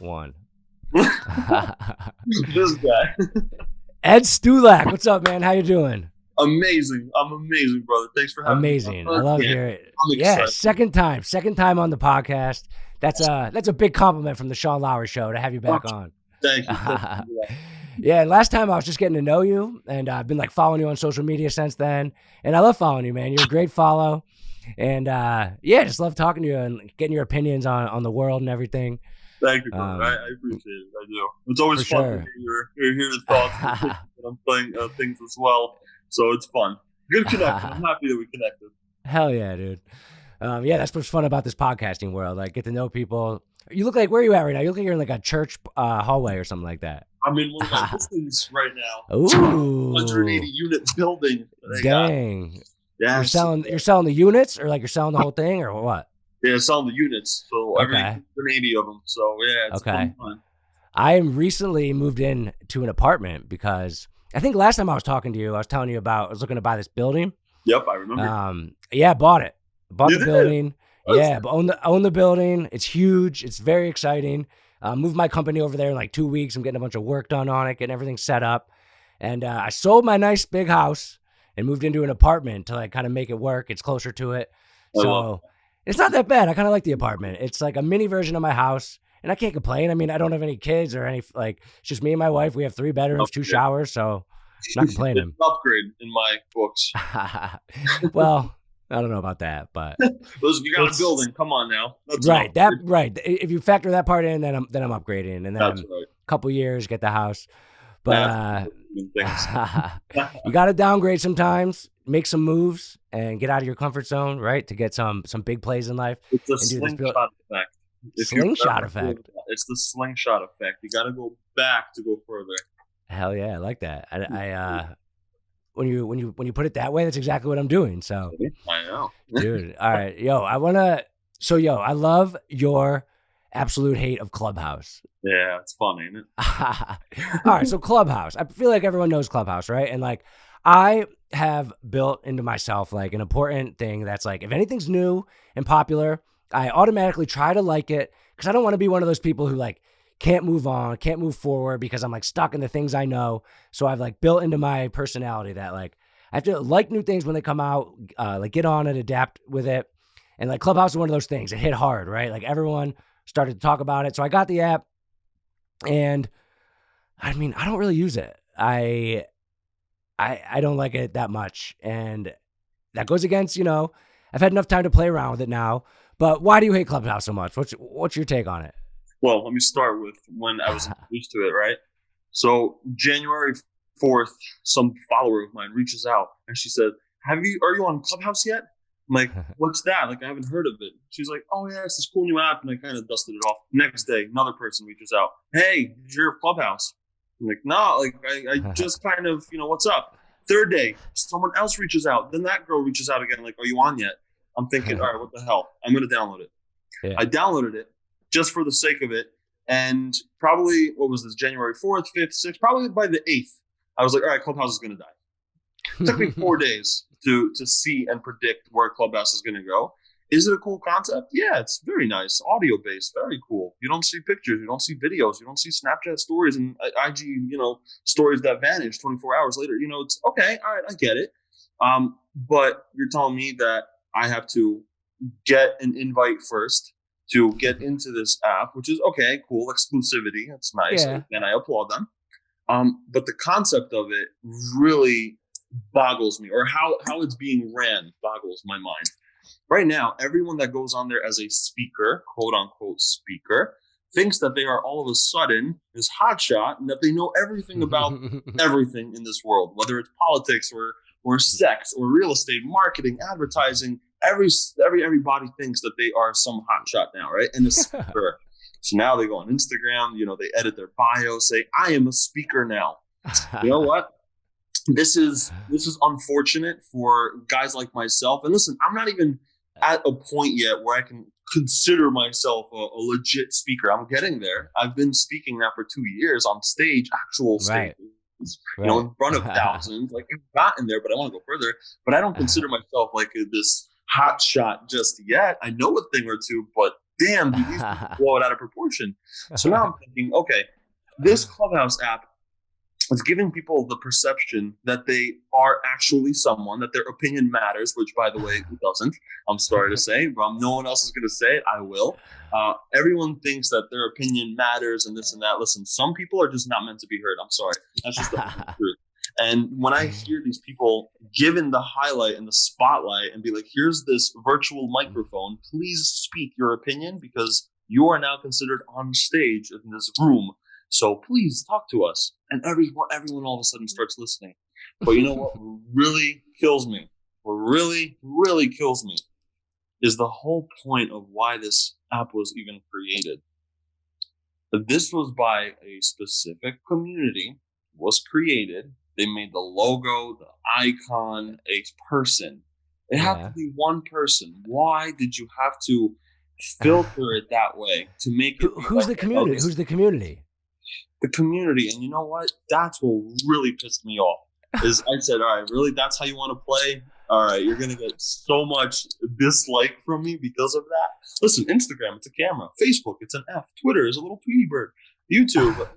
one. This guy. Ed Stulak, what's up, man? How you doing? Amazing. I'm amazing, brother. Thanks for having Amazing. me. I love hearing it. I'm Yeah, excited. second time on the podcast. That's a big compliment from the Sean Lowery Show to have you back on. Thank you. Yeah, last time I was just getting to know you, and I've been like following you on social media since then, and I love following you, man. You're a great follow, and yeah, just love talking to you and getting your opinions on the world and everything. Thank you, brother. I appreciate it. I do. It's always fun to hear your thoughts and I'm playing things as well, so it's fun. Good connection. I'm happy that we connected. Hell yeah, dude. Yeah, that's what's fun about this podcasting world. Like, get to know people. You look like, where are you at right now? You look like you're in like a church hallway or something like that. I'm in one of my buildings right now. Ooh. 180 unit building. Dang. Yeah. You're selling the units, or like you're selling the whole thing, or what? Yeah, selling the units. So every 80 of them. So yeah, it's fun. I recently moved in to an apartment because I think last time I was talking to you, I was telling you about I was looking to buy this building. Yep, I remember. Yeah, bought it. Bought you the did? building. Yeah, but own the building. It's huge. It's very exciting. Moved my company over there in like 2 weeks. I'm getting a bunch of work done on it, getting everything set up. And I sold my nice big house and moved into an apartment to like kind of make it work. It's closer to it. So it's not that bad. I kind of like the apartment. It's like a mini version of my house. And I can't complain. I mean, I don't have any kids or any, like, it's just me and my wife. We have 3 bedrooms, 2 showers. So I'm not complaining. It's an upgrade in my books. Well, I don't know about that, but you got a building. Come on now. That's right. If you factor that part in, then I'm upgrading, and then a couple years get the house. But you got to downgrade sometimes, make some moves, and get out of your comfort zone, right? To get some big plays in life. It's a slingshot effect. Slingshot effect. It's the slingshot effect. You got to go back to go further. Hell yeah, I like that. I when you put it that way, that's exactly what I'm doing. So I know, dude. All right, I love your absolute hate of Clubhouse. Yeah, it's fun, ain't it? All right, so Clubhouse. I feel like everyone knows Clubhouse, right? And like, I have built into myself like an important thing that's like, if anything's new and popular, I automatically try to like it because I don't want to be one of those people who like can't move on, can't move forward because I'm like stuck in the things I know. So I've like built into my personality that like I have to like new things when they come out, like get on it, adapt with it. And like Clubhouse is one of those things. It hit hard, right? Like everyone started to talk about it. So I got the app, and I mean, I don't really use it. I don't like it that much. And that goes against, I've had enough time to play around with it now. But why do you hate Clubhouse so much? What's your take on it? Well, let me start with when I was introduced to it, right? So January 4th, some follower of mine reaches out and she said, are you on Clubhouse yet? I'm like, what's that? Like, I haven't heard of it. She's like, oh yeah, it's this cool new app. And I kind of dusted it off. Next day, another person reaches out. Hey, you're Clubhouse. I'm like, no, like I just kind of, what's up? Third day, someone else reaches out. Then that girl reaches out again. Like, are you on yet? I'm thinking, all right, what the hell? I'm going to download it. Yeah. I downloaded it just for the sake of it. And probably, what was this, January 4th, 5th, 6th, probably by the 8th, I was like, all right, Clubhouse is going to die. It took me 4 days to see and predict where Clubhouse is going to go. Is it a cool concept? Yeah, it's very nice. Audio-based, very cool. You don't see pictures. You don't see videos. You don't see Snapchat stories and IG, stories that vanish 24 hours later. It's okay. All right, I get it. But you're telling me that I have to get an invite first to get into this app, which is okay, cool, exclusivity. That's nice. Yeah. And I applaud them. But the concept of it really boggles me, or how it's being ran boggles my mind. Right now, everyone that goes on there as a speaker, quote unquote speaker, thinks that they are all of a sudden this hotshot and that they know everything about everything in this world, whether it's politics or sex or real estate, marketing, advertising. Everybody thinks that they are some hotshot now, right? And a speaker. So now they go on Instagram, they edit their bio, say, I am a speaker now. You know what? This is unfortunate for guys like myself. And listen, I'm not even at a point yet where I can consider myself a legit speaker. I'm getting there. I've been speaking now for 2 years on stage, actual stages. Right. In front of thousands. Like, I've gotten there, but I want to go further. But I don't consider myself like this hot shot just yet. I know a thing or two, but damn, dude, these people blow it out of proportion. So now I'm thinking, okay, this Clubhouse app is giving people the perception that they are actually someone, that their opinion matters, which, by the way, it doesn't. I'm sorry to say, but no one else is going to say it. I will. Everyone thinks that their opinion matters and this and that. Listen, some people are just not meant to be heard. I'm sorry. That's just the truth. And when I hear these people given the highlight and the spotlight and be like, here's this virtual microphone, please speak your opinion because you are now considered on stage in this room. So please talk to us. And everyone all of a sudden starts listening. But you know what really kills me? What really, really kills me is the whole point of why this app was even created. This was by a specific community, was created. They made the logo, the icon, a person. It had to be one person. Why did you have to filter it that way to make it? Who's the community? Who's the community? The community. And you know what? That's what really pissed me off. Is I said, all right, really? That's how you want to play? All right, you're going to get so much dislike from me because of that. Listen, Instagram, it's a camera. Facebook, it's an F. Twitter is a little Tweety bird. YouTube,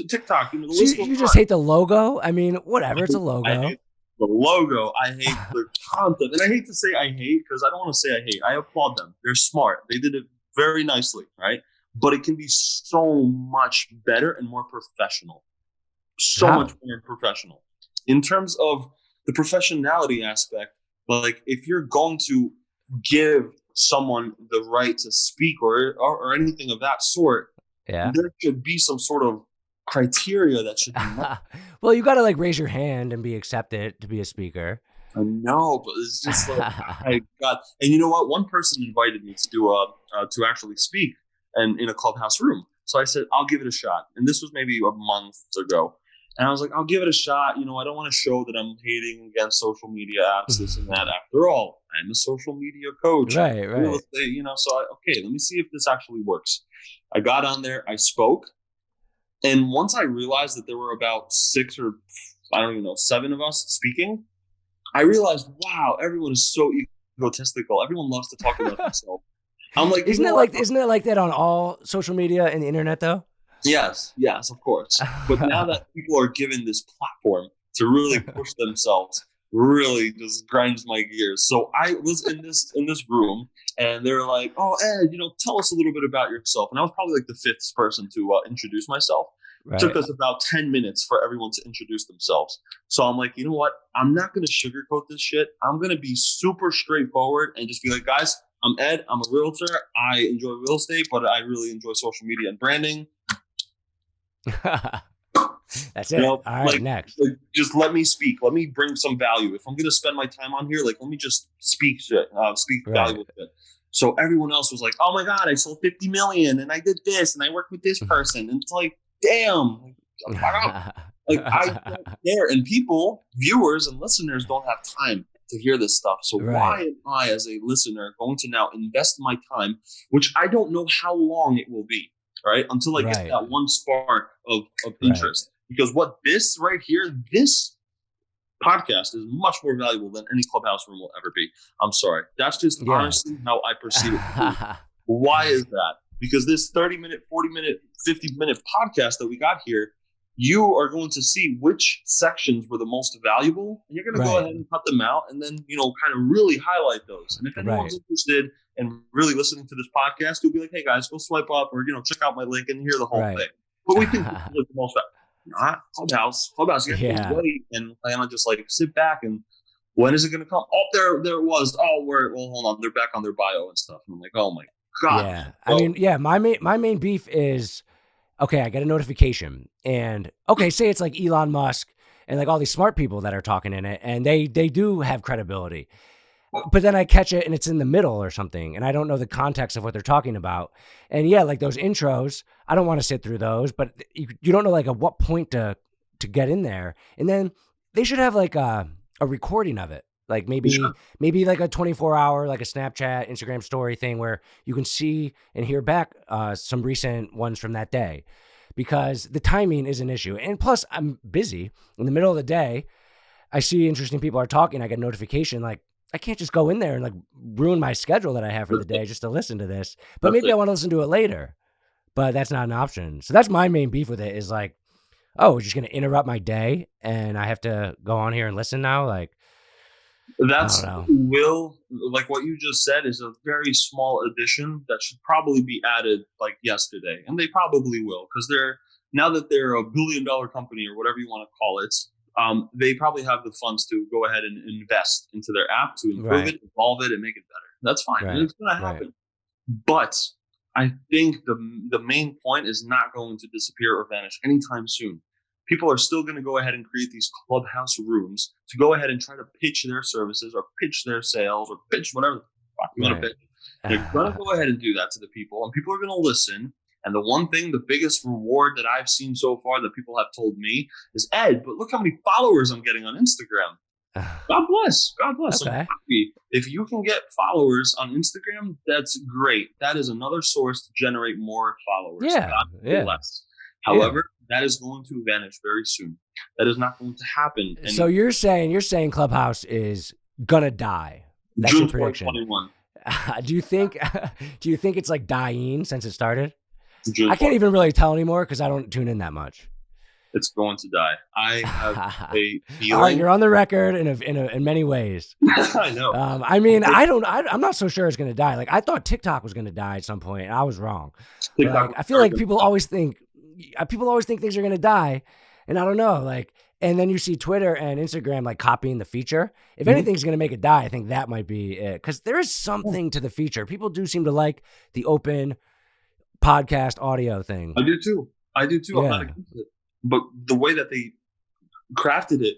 TikTok, the list you just hate the logo? I mean, whatever, it's a logo. I hate the logo. I hate the content. And I hate to say I hate because I don't want to say I hate. I applaud them. They're smart. They did it very nicely, right? But it can be so much better and more professional. So much more professional. In terms of the professionality aspect, like if you're going to give someone the right to speak or anything of that sort, there should be some sort of criteria that should be met. Well, you got to like raise your hand and be accepted to be a speaker. I know, but it's just like, my God. And you know what? One person invited me to do to actually speak and in a Clubhouse room. So I said, I'll give it a shot. And this was maybe a month ago. And I was like, I'll give it a shot. I don't want to show that I'm hating against social media apps, this and that. After all, I'm a social media coach. Right. So okay, let me see if this actually works. I got on there, I spoke. And once I realized that there were about 6 or I don't even know, 7 of us speaking, I realized, wow, everyone is so egotistical. Everyone loves to talk about themselves. I'm like, isn't it like that on all social media and the internet though? Yes, of course. But now that people are given this platform to really push themselves, really just grinds my gears. So I was in this room, and they're like, "Oh, Ed, tell us a little bit about yourself." And I was probably like the 5th person to introduce myself. Right. It took us about 10 minutes for everyone to introduce themselves. So I'm like, you know what? I'm not going to sugarcoat this shit. I'm going to be super straightforward and just be like, guys, I'm Ed. I'm a realtor. I enjoy real estate, but I really enjoy social media and branding. That's it. All right, next. Just let me speak. Let me bring some value. If I'm going to spend my time on here, let me just speak valuable shit. So everyone else was like, oh my God, I sold 50 million and I did this and I worked with this person. And it's like, damn. I don't care. And people, viewers and listeners don't have time to hear this stuff. So why am I, as a listener, going to now invest my time, which I don't know how long it will be, right? Until I get that one spark of interest. Because what this right here, this podcast is much more valuable than any Clubhouse room will ever be. I'm sorry. That's just honestly how I perceive it. Why is that? Because this 30-minute, 40-minute, 50-minute podcast that we got here, you are going to see which sections were the most valuable, and you're going to go ahead and cut them out and then, kind of really highlight those. And if anyone's interested in really listening to this podcast, you'll be like, hey guys, go swipe up or, check out my link and hear the whole thing. But we think this is the most not Clubhouse. You have to wait and kind of just sit back and when is it going to come? Oh, there it was. Oh, hold on. They're back on their bio and stuff. And I'm like, oh my God. Yeah. So, my main beef is, okay, I get a notification and say it's like Elon Musk and like all these smart people that are talking in it and they do have credibility. But then I catch it and it's in the middle or something and I don't know the context of what they're talking about. And like those intros, I don't want to sit through those, but you don't know at what point to get in there. And then they should have a recording of it. Like maybe like a 24-hour, like a Snapchat, Instagram story thing where you can see and hear back some recent ones from that day because the timing is an issue. And plus I'm busy in the middle of the day. I see interesting people are talking. I get a notification I can't just go in there and like ruin my schedule that I have for the day just to listen to this. But That's maybe it. I want to listen to it later. But that's not an option. So that's my main beef with it is like, oh, it's just going to interrupt my day and I have to go on here and listen now. Like, That's I don't know. like what you just said is a very small addition that should probably be added like yesterday, and they probably will because now that they're $1 billion company or whatever you want to call it. They probably have the funds to go ahead and invest into their app to improve it, evolve it, and make it better. That's fine. Right. It's going to happen. But I think the main point is not going to disappear or vanish anytime soon. People are still going to go ahead and create these Clubhouse rooms to go ahead and try to pitch their services or pitch their sales or pitch whatever the fuck you want to pitch. They're going to go ahead and do that to the people, and people are going to listen. And the one thing, the biggest reward that I've seen so far that people have told me is, Ed, but look how many followers I'm getting on Instagram. God bless. God bless. Okay. I'm happy. If you can get followers on Instagram, that's great. That is another source to generate more followers. Yeah. God bless. However, that is going to vanish very soon. That is not going to happen. So you're saying Clubhouse is gonna die. That's June your prediction. 2021. Do you think it's like dying since it started? June I can't even really tell anymore because I don't tune in that much. It's going to die. I have a feeling. All right, you're on the record in many ways. I know. I mean, I'm not so sure it's gonna die. Like I thought TikTok was gonna die at some point, and I was wrong. Like, I feel like people always think things are gonna die, and I don't know. Like, and then you see Twitter and Instagram like copying the feature. If anything's gonna make it die, I think that might be it. Because there is something to the feature. People do seem to like the open podcast audio thing. I do too. I'm not against it. But the way that they crafted it,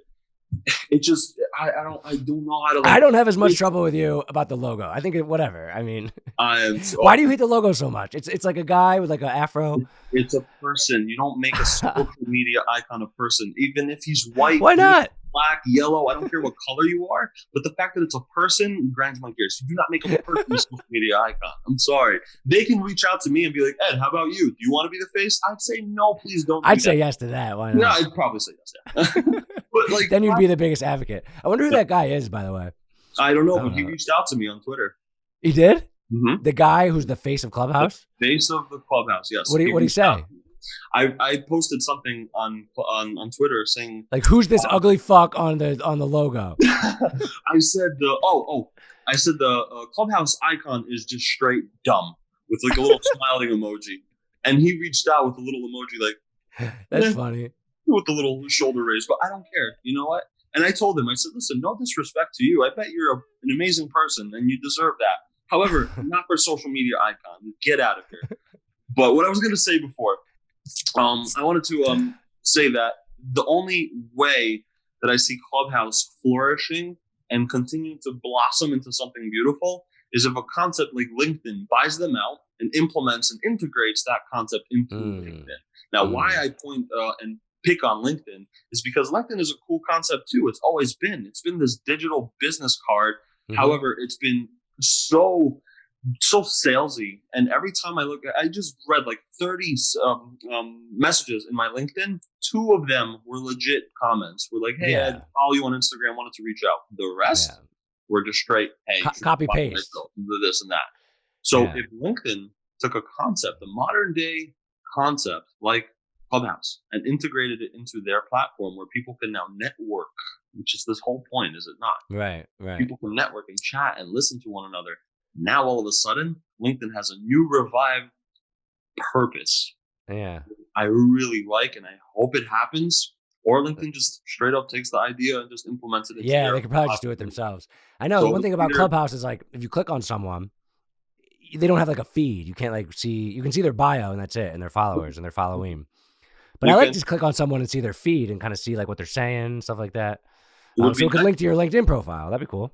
it just I don't know how to. Like, I don't have as much trouble with you about the logo. I think whatever. I mean, why do you hate the logo so much? It's like a guy with like an afro. It's a person. You don't make a social media icon a person, even if he's white. Why not? Black, yellow, I don't care what color you are, but the fact that it's a person grinds my gears. You do not make a person a social media icon. I'm sorry. They can reach out to me and be like, Ed, how about you? Do you want to be the face? I'd say no, please don't. I'd say yes to that. Why not? No, I'd probably say yes. Yeah. But like, then you'd be the biggest advocate. I wonder who that guy is, by the way. I don't know, but he reached out to me on Twitter. He did? Mm-hmm. The guy who's the face of Clubhouse? The face of the Clubhouse, yes. What did he say? I posted something on Twitter saying, like, who's this ugly fuck on the logo? I said the Clubhouse icon is just straight dumb with like a little smiling emoji, and he reached out with a little emoji like that's funny with the little shoulder raise, but I don't care. You know what? And I told him, I said, listen, no disrespect to you. I bet you're an amazing person and you deserve that. However, not for social media icon. Get out of here. But what I was going to say before. I wanted to say that the only way that I see Clubhouse flourishing and continue to blossom into something beautiful is if a concept like LinkedIn buys them out and implements and integrates that concept into LinkedIn. Now, why I point and pick on LinkedIn is because LinkedIn is a cool concept too. It's always been. It's been this digital business card. However, it's been so salesy, and every time I just read like 30 messages in my LinkedIn. 2 of them were legit comments. We're like, hey, Ed, follow you on Instagram, wanted to reach out. The rest were just straight, hey, copy paste, this and that. So if LinkedIn took a concept, a modern day concept like Clubhouse, and integrated it into their platform where people can now network, which is this whole point, is it not? Right. People can network and chat and listen to one another. Now, all of a sudden, LinkedIn has a new revived purpose. Yeah. I really like, and I hope it happens. Or LinkedIn just straight up takes the idea and just implements it. They could probably just do it themselves. I know. So the one thing about Clubhouse is like, if you click on someone, they don't have like a feed. You can't like see, you can see their bio and that's it, and their followers and their following. But I like to just click on someone and see their feed and kind of see like what they're saying, stuff like that. So it could link to your LinkedIn profile. That'd be cool.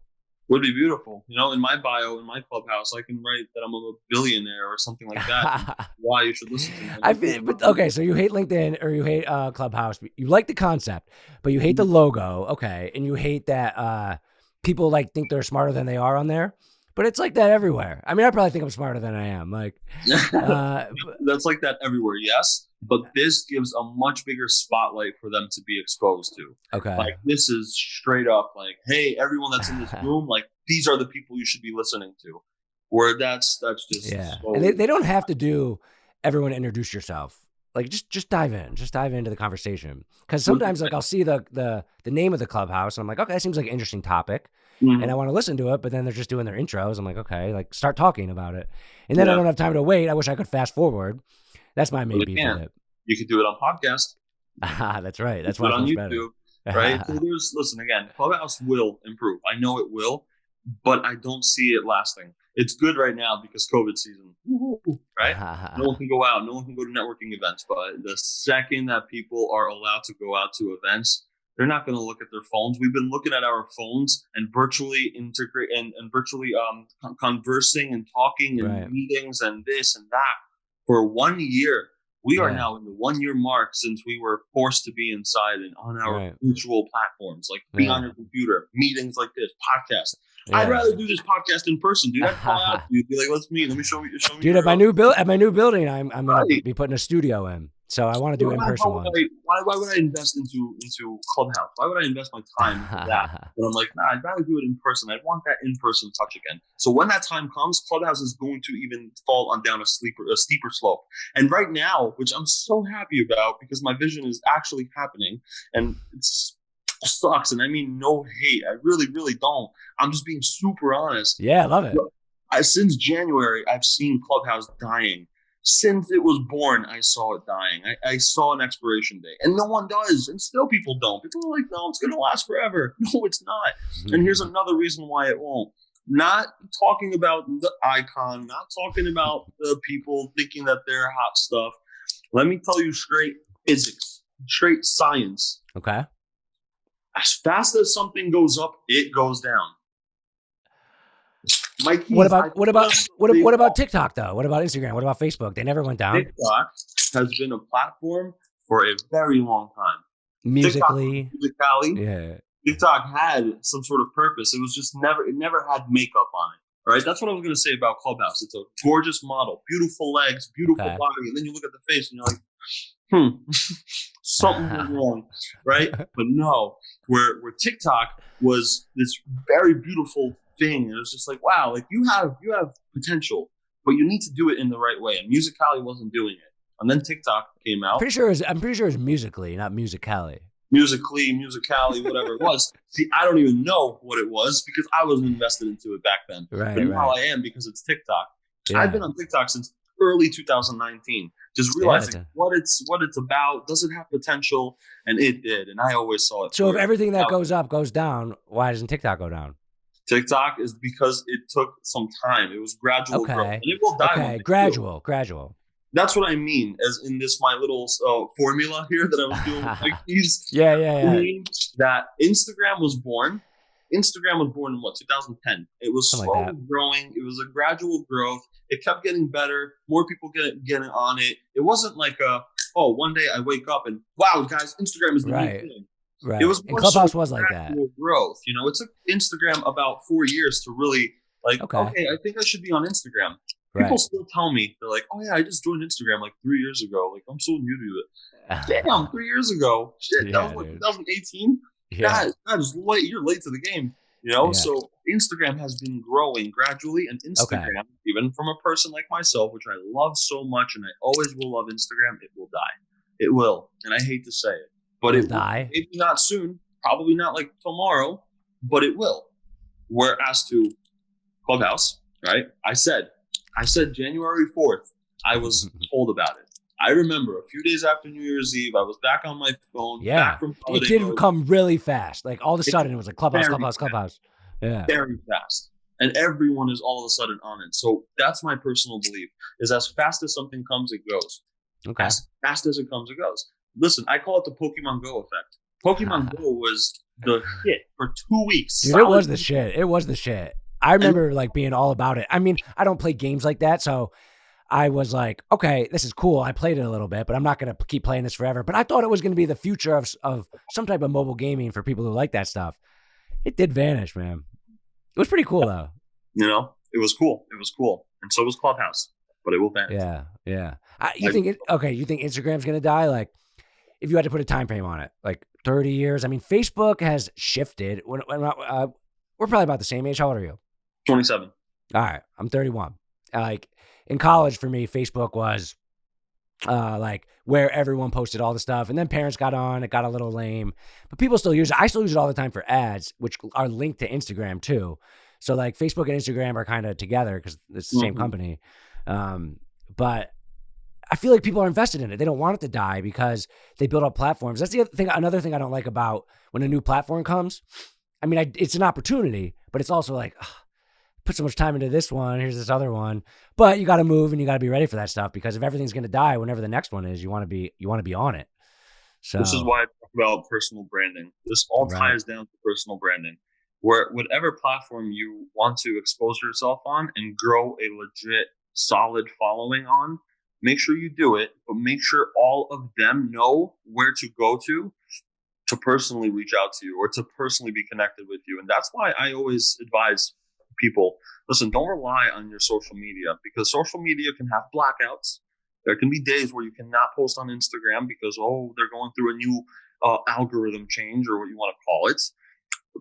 Would be beautiful. You know, in my bio, in my Clubhouse, I can write that I'm a billionaire or something like that. Why you should listen to me. But okay, so you hate LinkedIn or you hate Clubhouse. You like the concept, but you hate the logo. Okay, and you hate that people like think they're smarter than they are on there. But it's like that everywhere. I mean, I probably think I'm smarter than I am. Like, That's like that everywhere, yes. But this gives a much bigger spotlight for them to be exposed to. okay. Like, this is straight up like, hey, everyone that's in this room, like, these are the people you should be listening to. Where that's just so, and they don't have to do everyone introduce yourself. Like, just dive in. Just dive into the conversation. Because sometimes, like, I'll see the name of the Clubhouse, and I'm like, okay, that seems like an interesting topic. And I want to listen to it, but then they're just doing their intros. I'm like, okay, like, start talking about it. And then I don't have time to wait. I wish I could fast forward. That's my main beef with it. You could do it on podcast. That's right. That's why on it's YouTube, right? So listen, again, Clubhouse will improve. I know it will, but I don't see it lasting. It's good right now because COVID season, right? No one can go out. No one can go to networking events. But the second that people are allowed to go out to events, they're not going to look at their phones. We've been looking at our phones and virtually integrate and virtually conversing and talking and meetings and this and that for 1 year. We are now in the 1 year mark since we were forced to be inside and on our virtual platforms, like be on your computer, meetings like this, podcast. I'd rather do this podcast in person, dude. I'd call out to you, be like, let's meet. Let me show me. Dude, at my new building, I'm gonna be putting a studio in. So I want to do in-person ones. Why would I invest into Clubhouse? Why would I invest my time into that? But I'm like, nah, I'd rather do it in person. I'd want that in-person touch again. So when that time comes, Clubhouse is going to even fall on down a steeper slope. And right now, which I'm so happy about because my vision is actually happening, and it sucks. And I mean, no hate. I really, really don't. I'm just being super honest. Yeah, I love it. Since January, I've seen Clubhouse dying. Since it was born, I saw it dying. I saw an expiration date, and no one does, and still people don't. People are like, no, it's going to last forever. No, it's not. And here's another reason why it won't. Not talking about the icon, not talking about the people thinking that they're hot stuff. Let me tell you straight physics, straight science. Okay. As fast as something goes up, it goes down. What about TikTok though? What about Instagram? What about Facebook? They never went down. TikTok has been a platform for a very long time. Musically, TikTok had some sort of purpose. It was just it never had makeup on it. Right? That's what I was going to say about Clubhouse. It's a gorgeous model, beautiful legs, beautiful body, and then you look at the face and you're like, something is wrong, right? But no, where TikTok was this very beautiful thing. It was just like, wow, like you have potential, but you need to do it in the right way. And Musical.ly wasn't doing it. And then TikTok came out. I'm pretty sure it's Musically, not Musical.ly. Musical.ly, whatever it was. See, I don't even know what it was because I wasn't invested into it back then. But now I am because it's TikTok. Yeah. I've been on TikTok since early 2019. Just realizing what it's about. Does it have potential? And it did. And I always saw it. So if everything that goes up goes down, why doesn't TikTok go down? TikTok is because it took some time. It was gradual growth. And it will die. Okay, gradual. That's what I mean, as in this my little formula here that I was doing. Like these, that Instagram was born. Instagram was born in 2010. It was slowly growing. It was a gradual growth. It kept getting better. More people getting on it. It wasn't like one day I wake up and wow, guys, Instagram is the new thing. Right. It was and Clubhouse was like that. Growth. You know, it took Instagram about 4 years to really okay, I think I should be on Instagram. People still tell me, they're like, oh yeah, I just joined Instagram like 3 years ago. Like, I'm so new to it. Damn, 3 years ago. Shit, that was like 2018. Yeah. God, you're late to the game. You know, so Instagram has been growing gradually, and Instagram, even from a person like myself, which I love so much, and I always will love Instagram, it will die. It will. And I hate to say it. But it will die. Maybe not soon, probably not like tomorrow, but it will. Whereas to Clubhouse, right? I said January 4th, I was told about it. I remember a few days after New Year's Eve, I was back on my phone. Yeah, it did come really fast. Like all of a sudden, it was like Clubhouse. Yeah, very fast, and everyone is all of a sudden on it. So that's my personal belief: is as fast as something comes, it goes. Okay, as fast as it comes, it goes. Listen, I call it the Pokemon Go effect. Pokemon Go was the shit for 2 weeks. Dude, it was the shit. I remember like being all about it. I mean, I don't play games like that, so I was like, okay, this is cool. I played it a little bit, but I'm not going to keep playing this forever. But I thought it was going to be the future of some type of mobile gaming for people who like that stuff. It did vanish, man. It was pretty cool, though. You know, it was cool. It was cool. And so was Clubhouse, but it will vanish. Yeah. Yeah. You think Instagram's going to die? Like, if you had to put a time frame on it, like 30 years. I mean, Facebook has shifted. We're probably about the same age. How old are you? 27. All right. I'm 31. Like, in college for me, Facebook was like where everyone posted all the stuff, and then parents got on. It got a little lame, but people still use it. I still use it all the time for ads, which are linked to Instagram too. So like Facebook and Instagram are kind of together because it's the same company. But I feel like people are invested in it. They don't want it to die because they build up platforms. That's the other thing. Another thing I don't like about when a new platform comes. I mean, it's an opportunity, but it's also like, put so much time into this one. Here's this other one, but you got to move and you got to be ready for that stuff because if everything's going to die, whenever the next one is, you want to be on it. So this is why I talk about personal branding. This all ties down to personal branding, where whatever platform you want to expose yourself on and grow a legit, solid following on, make sure you do it, but make sure all of them know where to go to personally reach out to you or to personally be connected with you. And that's why I always advise people, listen, don't rely on your social media because social media can have blackouts. There can be days where you cannot post on Instagram because, they're going through a new algorithm change or what you want to call it.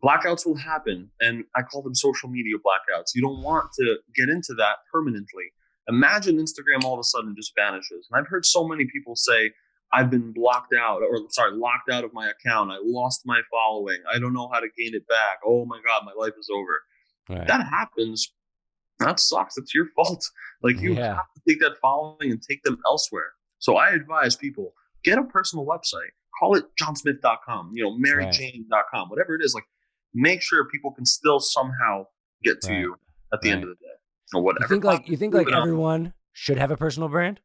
Blackouts will happen, and I call them social media blackouts. You don't want to get into that permanently. Imagine Instagram all of a sudden just vanishes. And I've heard so many people say, I've been locked out of my account. I lost my following. I don't know how to gain it back. Oh my God, my life is over. Right. That happens. That sucks. It's your fault. Like you have to take that following and take them elsewhere. So I advise people, get a personal website. Call it johnsmith.com, maryjane.com, whatever it is. Like make sure people can still somehow get to you at the end of the day. Or whatever. You think everyone should have a personal brand?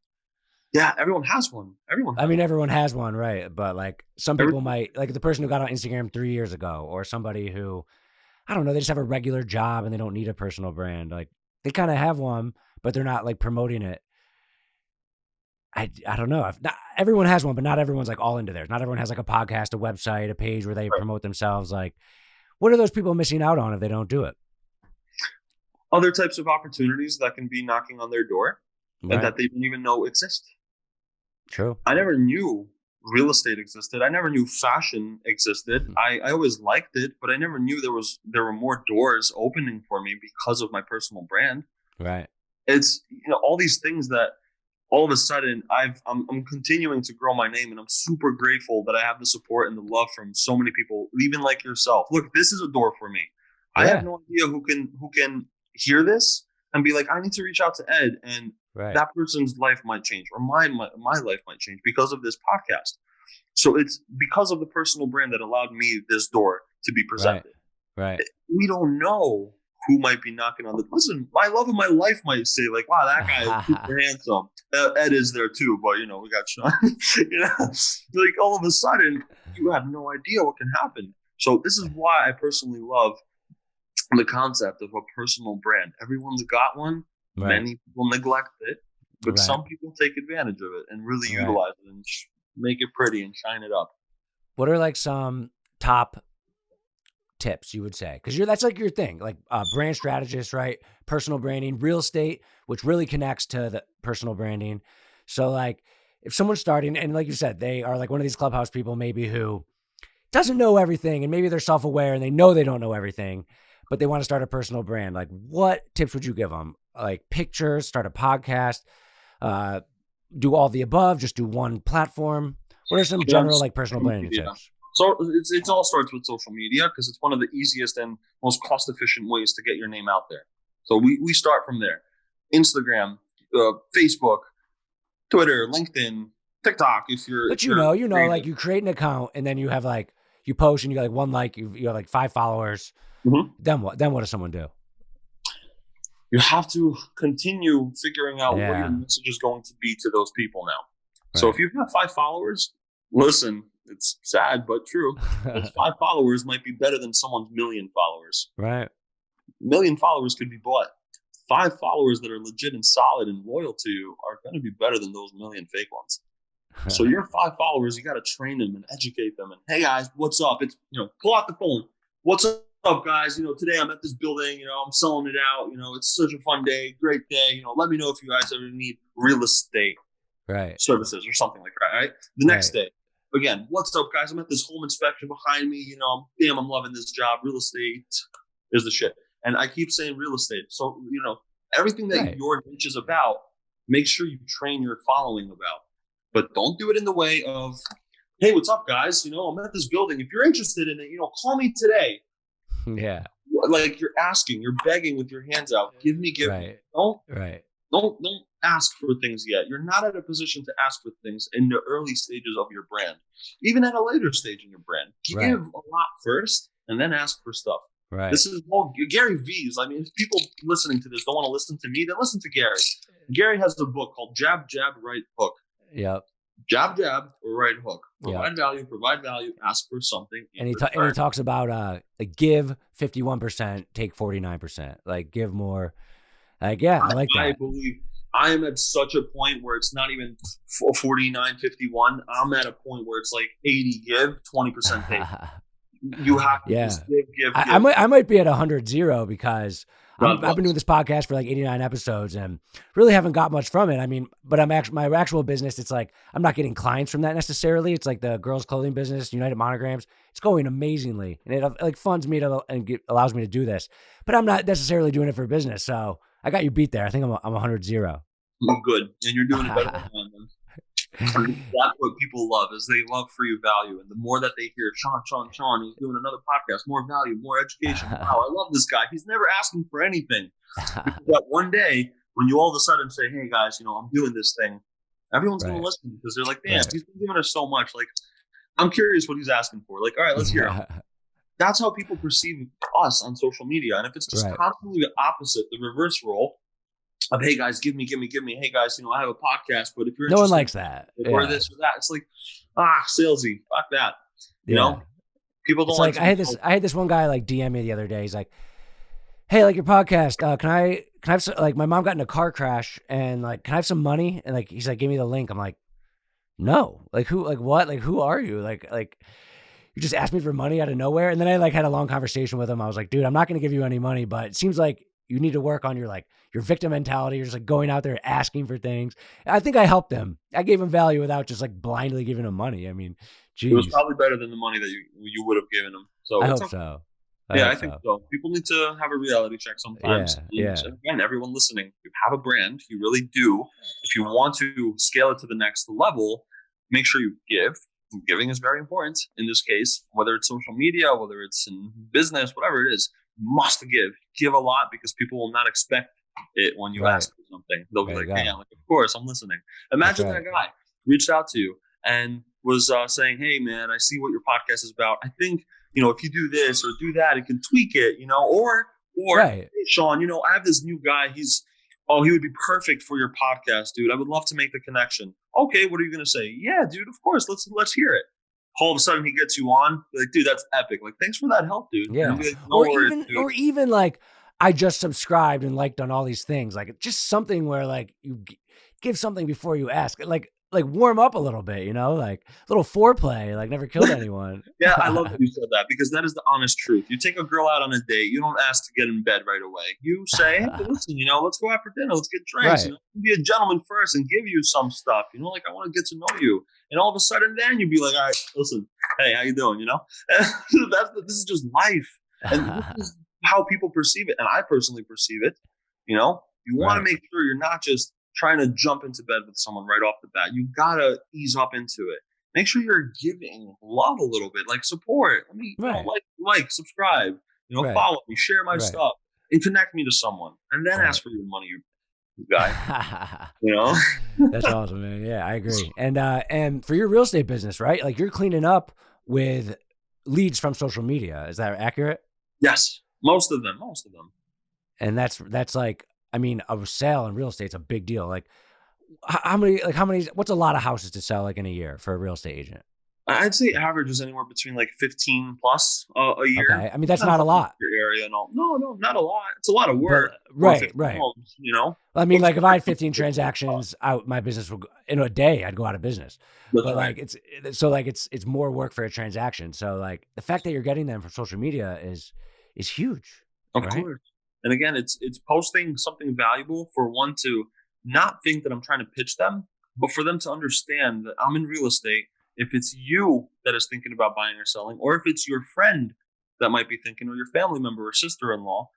Yeah, everyone has one. Everyone has one, right? But like some people might, like the person who got on Instagram 3 years ago, or somebody who, I don't know, they just have a regular job and they don't need a personal brand. Like they kind of have one, but they're not like promoting it. I don't know. Everyone has one, but not everyone's like all into theirs. Not everyone has like a podcast, a website, a page where they promote themselves. Like, what are those people missing out on if they don't do it? Other types of opportunities that can be knocking on their door and that they didn't even know exist. True. I never knew real estate existed. I never knew fashion existed. I always liked it, but I never knew there were more doors opening for me because of my personal brand. Right. It's all these things that all of a sudden I'm continuing to grow my name, and I'm super grateful that I have the support and the love from so many people, even like yourself. Look, this is a door for me. Yeah. I have no idea who can hear this and be like, I need to reach out to Ed, and that person's life might change, or my life might change because of this podcast. So it's because of the personal brand that allowed me this door to be presented. Right. We don't know who might be knocking on the. Listen, my love of my life might say like, wow, that guy is super handsome. Ed is there too, but we got Sean. Like all of a sudden, you have no idea what can happen. So this is why I personally love the concept of a personal brand. Everyone's got one. Many people neglect it, but some people take advantage of it and really utilize it and make it pretty and shine it up. What are like some top tips you would say? Because that's like your thing, like brand strategist, right? Personal branding, real estate, which really connects to the personal branding. So like if someone's starting, and like you said, they are like one of these Clubhouse people maybe who doesn't know everything, and maybe they're self-aware and they know they don't know everything, but they want to start a personal brand. Like what tips would you give them? Like pictures, start a podcast, do all the above, just do one platform. What are some general like personal branding tips? So it all starts with social media because it's one of the easiest and most cost-efficient ways to get your name out there. So we start from there. Instagram, Facebook, Twitter, LinkedIn, TikTok. But like you create an account and then you have like you post and you got like you have like 5 followers. Mm-hmm. Then what? Then what does someone do? You have to continue figuring out what your message is going to be to those people now. Right. So if you have 5 followers, listen, it's sad but true. Those 5 followers might be better than someone's 1,000,000 followers. Right. 1,000,000 followers could be bought. 5 followers that are legit and solid and loyal to you are going to be better than those 1,000,000 fake ones. So your 5 followers, you got to train them and educate them. And hey guys, what's up? It's pull out the phone. What's up, guys? Today I'm at this building. I'm selling it out. It's such a fun day, great day. Let me know if you guys ever need real estate Right. services or something like that. Right. The next day, again, what's up, guys? I'm at this home inspection behind me. I'm loving this job. Real estate is the shit. And I keep saying real estate. So, everything that your niche is about, make sure you train your following about. But don't do it in the way of, hey, what's up, guys? I'm at this building. If you're interested in it, call me today. Yeah. Like you're asking, you're begging with your hands out. Give me. Don't ask for things yet. You're not at a position to ask for things in the early stages of your brand. Even at a later stage in your brand, give a lot first and then ask for stuff. Right. This is all Gary V's. I mean, if people listening to this don't want to listen to me, then listen to Gary. Gary has a book called Jab, Jab, Right Hook. Yep. Jab, jab, or right hook. Provide value, ask for something. And he talks about give 51%, take 49%. Like give more. I like that. I believe I am at such a point where it's not even 49, 51. I'm at a point where it's like 80 give, 20% take. You have to just give. I might be at 100-0 because I've been doing this podcast for like 89 episodes and really haven't got much from it. I mean, but my actual business, it's like I'm not getting clients from that necessarily. It's like the girls' clothing business, United Monograms. It's going amazingly, and it like funds me allows me to do this. But I'm not necessarily doing it for business. So I got you beat there. I think I'm 100-0. Good, and you're doing it better than I am. That's what people love, is they love free value. And the more that they hear Sean, he's doing another podcast, more value, more education. Wow, I love this guy. He's never asking for anything. But one day, when you all of a sudden say, hey guys, I'm doing this thing, everyone's going to listen because they're like, damn, he's been giving us so much. Like, I'm curious what he's asking for. Like, all right, let's hear him. That's how people perceive us on social media. And if it's just constantly the opposite, the reverse role, of, hey guys, give me. Hey guys, I have a podcast, but if you're no one likes that, or this or that, it's like, salesy, fuck that. You know, people don't like. I had this one guy like DM me the other day. He's like, hey, like your podcast, can I have some, like my mom got in a car crash and like, can I have some money? And like, he's like, give me the link. I'm like, no, like who, like what, like who are you? Like you just asked me for money out of nowhere. And then I like had a long conversation with him. I was like, dude, I'm not going to give you any money, but it seems like you need to work on your victim mentality. You're just like going out there asking for things. I think I helped him. I gave him value without just like blindly giving him money. I mean, geez. It was probably better than the money that you would have given him. So I hope so. I think so. People need to have a reality check sometimes. Yeah. Again, everyone listening, you have a brand. You really do. If you want to scale it to the next level, make sure you give. Giving is very important in this case, whether it's social media, whether it's in business, whatever it is. Must give a lot, because people will not expect it when you ask for something. They'll be like, hey, of course I'm listening. Imagine that guy reached out to you and was saying, hey man, I see what your podcast is about. I think, if you do this or do that, it can tweak it, or hey, Sean, I have this new guy. He would be perfect for your podcast, dude. I would love to make the connection. Okay. What are you going to say? Yeah, dude, of course. Let's hear it. All of a sudden he gets you on, like, dude, that's epic. Like, thanks for that help, dude. Yeah. Like, or even like, I just subscribed and liked on all these things. Like, just something where like you give something before you ask, like warm up a little bit, like a little foreplay, like never killed anyone. Yeah. I love that you said that, because that is the honest truth. You take a girl out on a date. You don't ask to get in bed right away. You say, hey, listen, let's go out for dinner. Let's get drinks. Be a gentleman first and give you some stuff, like I want to get to know you. And all of a sudden then you'd be like, all right, listen, hey, how you doing? This is just life. And this is how people perceive it. And I personally perceive it. You want to make sure you're not just trying to jump into bed with someone right off the bat. You got to ease up into it. Make sure you're giving love a little bit, like support. I mean, like, subscribe, follow me, share my stuff, and connect me to someone. And then ask for your money, guy. That's awesome, man. Yeah, I agree. And for your real estate business, right? Like, you're cleaning up with leads from social media. Is that accurate? Yes, most of them. And that's like, I mean, a sale in real estate is a big deal. Like, how many? What's a lot of houses to sell like in a year for a real estate agent? I'd say average is anywhere between like 15 plus a year. Okay. I mean, that's not a lot. Your area and all. No, not a lot. It's a lot of work. Right. Homes, I mean, like if I had 15 transactions out, my business would, in a day, I'd go out of business. But like, it's more work for a transaction. So like the fact that you're getting them from social media is is huge. Of Right? course. And again, it's posting something valuable for one to not think that I'm trying to pitch them, but for them to understand that I'm in real estate. If it's you that is thinking about buying or selling, or if it's your friend that might be thinking, or your family member or sister-in-law,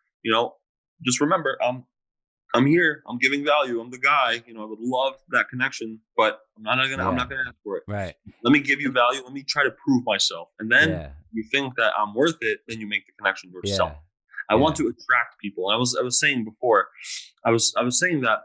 just remember, I'm here. I'm giving value. I'm the guy. I would love that connection, but I'm not gonna ask for it. Right. Let me give you value. Let me try to prove myself, and then Yeah. you think that I'm worth it. Then you make the connection yourself. Yeah. I want to attract people. I was saying before, I was saying that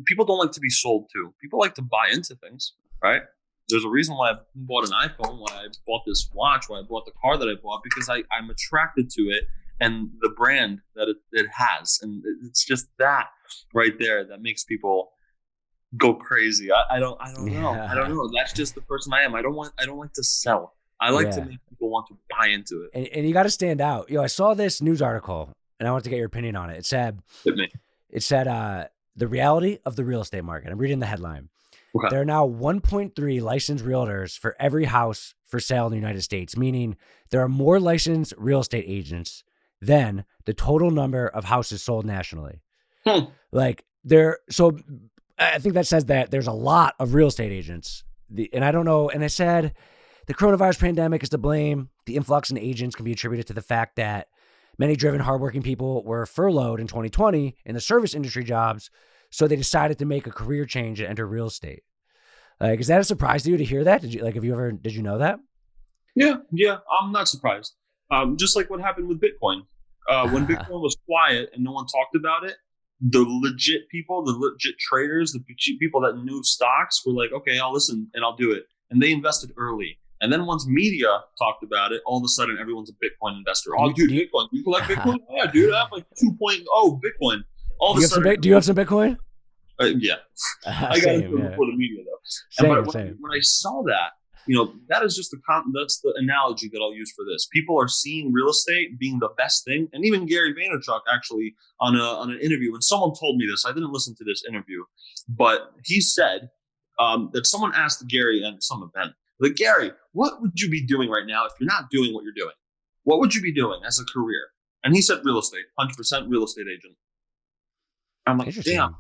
people don't like to be sold to. People like to buy into things, right? There's a reason why I bought an iPhone, why I bought this watch, why I bought the car that I bought, because I'm attracted to it and the brand that it has. And it's just that right there that makes people go crazy. I don't know. I don't know. That's just the person I am. I don't like to sell. I like to make people want to buy into it. And you got to stand out. I saw this news article and I wanted to get your opinion on it. It said, the reality of the real estate market. I'm reading the headline. Okay. There are now 1.3 licensed realtors for every house for sale in the United States, meaning there are more licensed real estate agents than the total number of houses sold nationally. So I think that says that there's a lot of real estate agents. And I don't know. And it said the coronavirus pandemic is to blame. The influx in agents can be attributed to the fact that many driven, hardworking people were furloughed in 2020 in the service industry jobs, so they decided to make a career change and enter real estate. Is that a surprise to you to hear that? Did you know that? Yeah, I'm not surprised. Just like what happened with Bitcoin. When Bitcoin was quiet and no one talked about it, the legit people, the legit traders, the people that knew stocks were like, okay, I'll listen and I'll do it. And they invested early. And then once media talked about it, all of a sudden everyone's a Bitcoin investor. Oh, dude, Bitcoin. You collect Bitcoin? Yeah, dude, I have like 2.0 Bitcoin. All of a sudden. Do you have some Bitcoin? Yeah. I got into it before the media, though. When I saw that, that is just that's the analogy that I'll use for this. People are seeing real estate being the best thing. And even Gary Vaynerchuk actually on an interview, when someone told me this, I didn't listen to this interview, but he said that someone asked Gary at some event, like, Gary, what would you be doing right now if you're not doing what you're doing? What would you be doing as a career? And he said real estate, 100% real estate agent. I'm like, damn.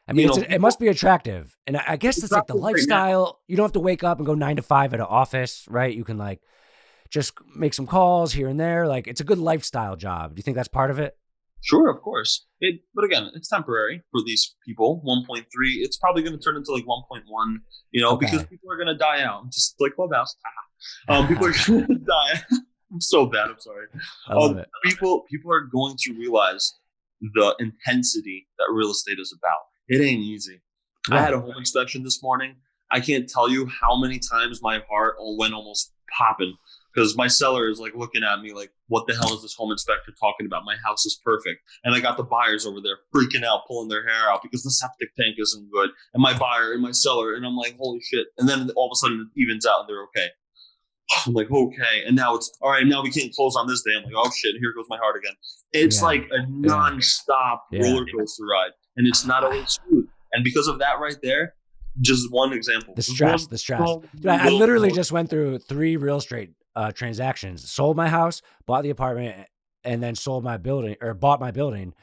I mean, it must be attractive. And I guess it's like the lifestyle. Right, you don't have to wake up and go 9 to 5 at an office, right? You can like just make some calls here and there. Like, it's a good lifestyle job. Do you think that's part of it? Sure, of course. But again, it's temporary for these people. 1.3, it's probably going to turn into like 1.1, because people are going to die out, just like Clubhouse. People are going to die. I'm so bad. I'm sorry. I love it. People are going to realize the intensity that real estate is about. It ain't easy. Right. I had a home inspection this morning. I can't tell you how many times my heart went almost popping because my seller is like looking at me like, what the hell is this home inspector talking about? My house is perfect. And I got the buyers over there freaking out, pulling their hair out because the septic tank isn't good. And my buyer and my seller, and I'm like, holy shit. And then all of a sudden it evens out and they're okay. I'm like, okay. And now it's all right. Now we can't close on this day. I'm like, oh shit, here goes my heart again. It's like a nonstop roller coaster ride. And it's not always smooth. And because of that right there, just one example. The stress. I literally just went through 3 real estate transactions. Sold my house, bought the apartment, and then sold my building or bought my building.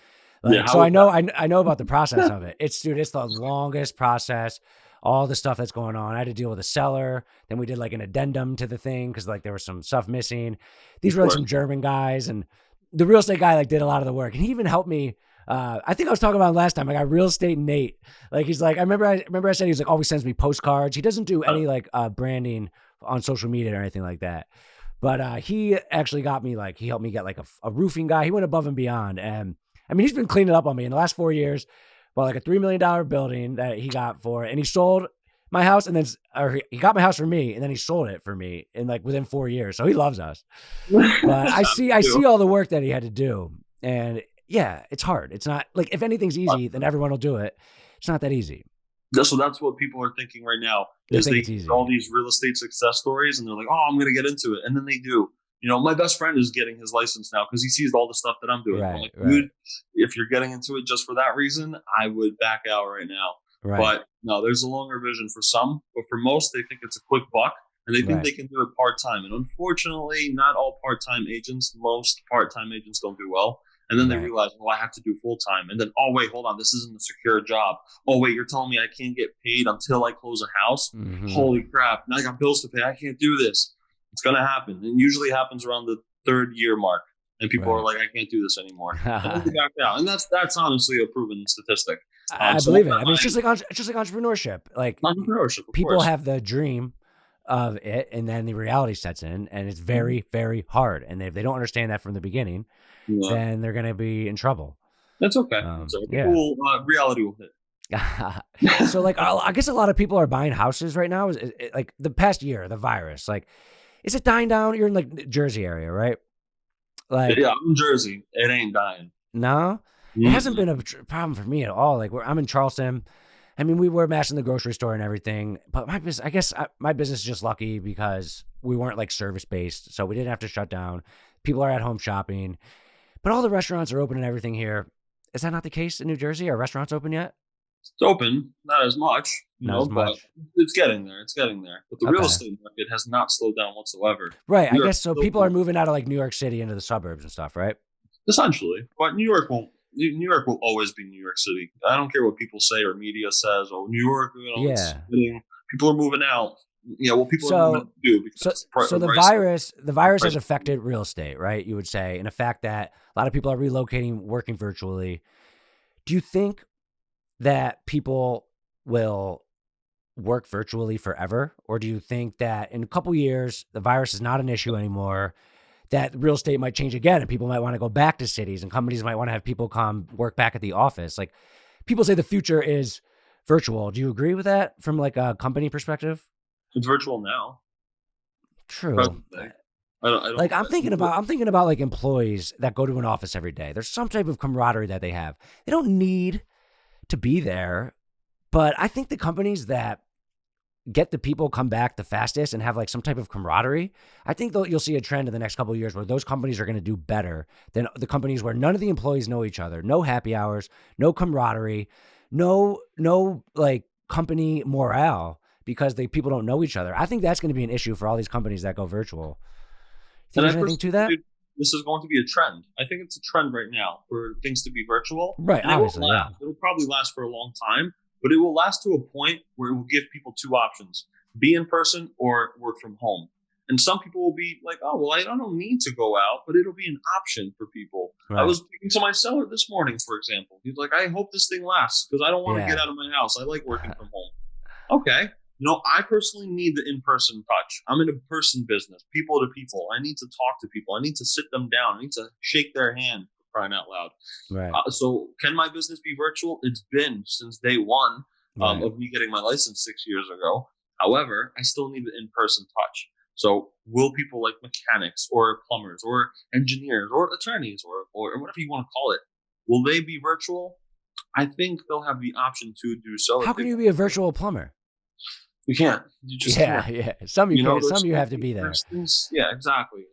So I know about the process of it. It's the longest process. All the stuff that's going on. I had to deal with a seller. Then we did like an addendum to the thing because like there was some stuff missing. These were like some German guys, and the real estate guy like did a lot of the work, and he even helped me. I think I was talking about him last time. I got Real Estate Nate. Like he's like, I remember I said he's like always sends me postcards. He doesn't do any like branding on social media or anything like that. But he actually got me like he helped me get like a roofing guy. He went above and beyond, and I mean he's been cleaning up on me in the last 4 years. Well, like a $3 million building that he got for, and he sold my house, and then he got my house for me, and then he sold it for me in like within 4 years. So he loves us. But I see all the work that he had to do, and yeah, it's hard. It's not like if anything's easy, then everyone will do it. It's not that easy. So that's what people are thinking right now. They see all these real estate success stories, and they're like, "Oh, I'm going to get into it," and then they do. My best friend is getting his license now because he sees all the stuff that I'm doing. I'm like, dude, if you're getting into it just for that reason, I would back out right now. Right. But no, there's a longer vision for some, but for most, they think it's a quick buck. and they think Right. they can do it part-time. And unfortunately, not all part-time agents, most part-time agents don't do well. And then they Right. realize, well, I have to do full-time. And then, oh, wait, hold on, this isn't a secure job. Oh, wait, you're telling me I can't get paid until I close a house? Mm-hmm. Holy crap, now I got bills to pay. I can't do this. It's going to happen. And usually happens around the 3rd year mark. And people Right. are like, I can't do this anymore. And then they back out. And that's honestly a proven statistic. I So believe it. I mean, it's just like entrepreneurship. Like entrepreneurship, of people course. have the dream of it, and then the reality sets in, and it's very, very hard. And if they don't understand that from the beginning, Yeah. then they're going to be in trouble. That's okay. People, reality will hit. So, like, I guess a lot of people are buying houses right now. Like the past year, the virus, like, is it dying down? You're in like Jersey area, right? Like, Yeah, I'm in Jersey. It ain't dying. No, it hasn't been a problem for me at all. Like, I'm in Charleston. I mean, we were mashing the grocery store and everything, but my business, I guess my business is just lucky because we weren't like service based, so we didn't have to shut down. People are at home shopping, but all the restaurants are open and everything here. Is that not the case in New Jersey? Are restaurants open yet? It's open, not as much, Not as but much. it's getting there. It's getting there. But the real estate market has not slowed down whatsoever. Right. New I York guess so. still People are booming, moving out of like New York City into the suburbs and stuff, right? essentially. But New York will always be New York City. I don't care what people say or media says. Oh, New York, it's Yeah. getting, people are moving out. Yeah, well, people are moving out too because So the virus has affected real estate, right? You would say, and the fact that a lot of people are relocating, working virtually. Do you think that people will work virtually forever? Or do you think that in a couple years, the virus is not an issue anymore, that real estate might change again and people might want to go back to cities and companies might want to have people come work back at the office? Like, people say the future is virtual. Do you agree with that from like a company perspective? It's virtual now. True. I don't Like, I'm thinking about like employees that go to an office every day. There's some type of camaraderie that they have. They don't need to be there, but I think the companies that get the people come back the fastest and have like some type of camaraderie, I think you'll see a trend in the next couple of years where those companies are going to do better than the companies where none of the employees know each other, no happy hours, no camaraderie, no like company morale because people don't know each other. I think that's going to be an issue for all these companies that go virtual. Think there's anything to that? This is going to be a trend. I think it's a trend right now for things to be virtual. Right, and obviously, yeah. It'll probably last for a long time, but it will last to a point where it will give people two options: be in person or work from home. And some people will be like, oh, well, I don't need to go out, but it'll be an option for people. Right. I was speaking to my seller this morning, for example. He's like, I hope this thing lasts because I don't want to get out of my house. I like working from home. Okay. I personally need the in-person touch. I'm in a person business, people to people. I need to talk to people. I need to sit them down. I need to shake their hand, for crying out loud. Right. So can my business be virtual? It's been since day one of me getting my license 6 years ago. However, I still need the in-person touch. So will people like mechanics or plumbers or engineers or attorneys or whatever you want to call it, will they be virtual? I think they'll have the option to do so. How can you be a virtual plumber? You can't. You just can't. Yeah. Some you have to be there. Yeah, exactly.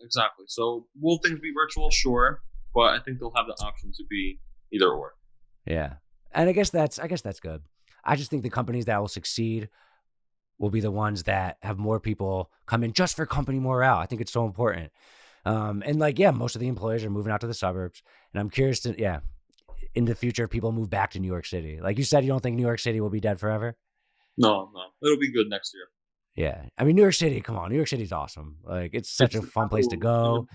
So will things be virtual? Sure, but I think they'll have the option to be either or. Yeah, and I guess that's good. I just think the companies that will succeed will be the ones that have more people come in just for company morale. I think it's so important. And like, most of the employees are moving out to the suburbs, and I'm curious to in the future people move back to New York City. Like you said, you don't think New York City will be dead forever? No, it'll be good next year. Yeah, I mean, New York City. Come on, New York City's awesome. Like, it's such a fun place to go.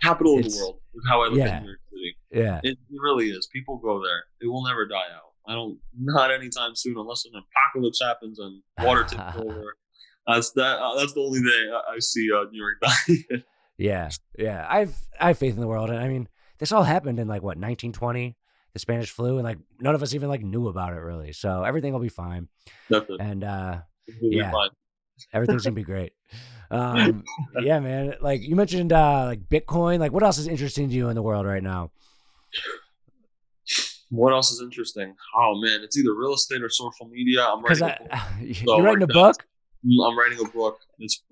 Capital of the world is how I look at New York City. Yeah, it really is. People go there. It will never die out. Not anytime soon, unless an apocalypse happens and water takes over. That's the only day I see New York dying. Yeah. I have faith in the world, and I mean, this all happened in like what 1920. The Spanish flu, and like none of us even like knew about it really. So everything will be fine. Definitely. And fine. Everything's gonna be great. Yeah, man. Like you mentioned, like Bitcoin. Like what else is interesting to you in the world right now? What else is interesting? Oh man, it's either real estate or social media. I'm writing a book. You're writing a book? I'm writing a book.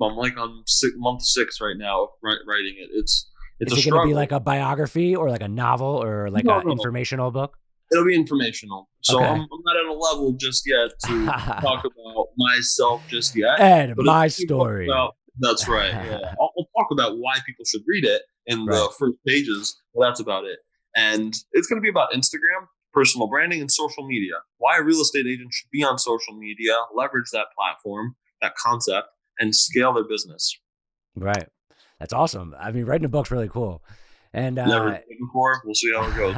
I'm like on month 6 right now of writing it. Is it going to be like a biography or like a novel or like an informational book? It'll be informational. So Okay. I'm not at a level just yet to talk about myself just yet. Ed, But my story. that's right. Yeah, I'll talk about why people should read it in Right. the first pages. Well, that's about it. And it's going to be about Instagram, personal branding, and social media. Why a real estate agent should be on social media, leverage that platform, that concept, and scale their business. Right. That's awesome. I mean, writing a book's really cool. And Never done it before. We'll see how it goes.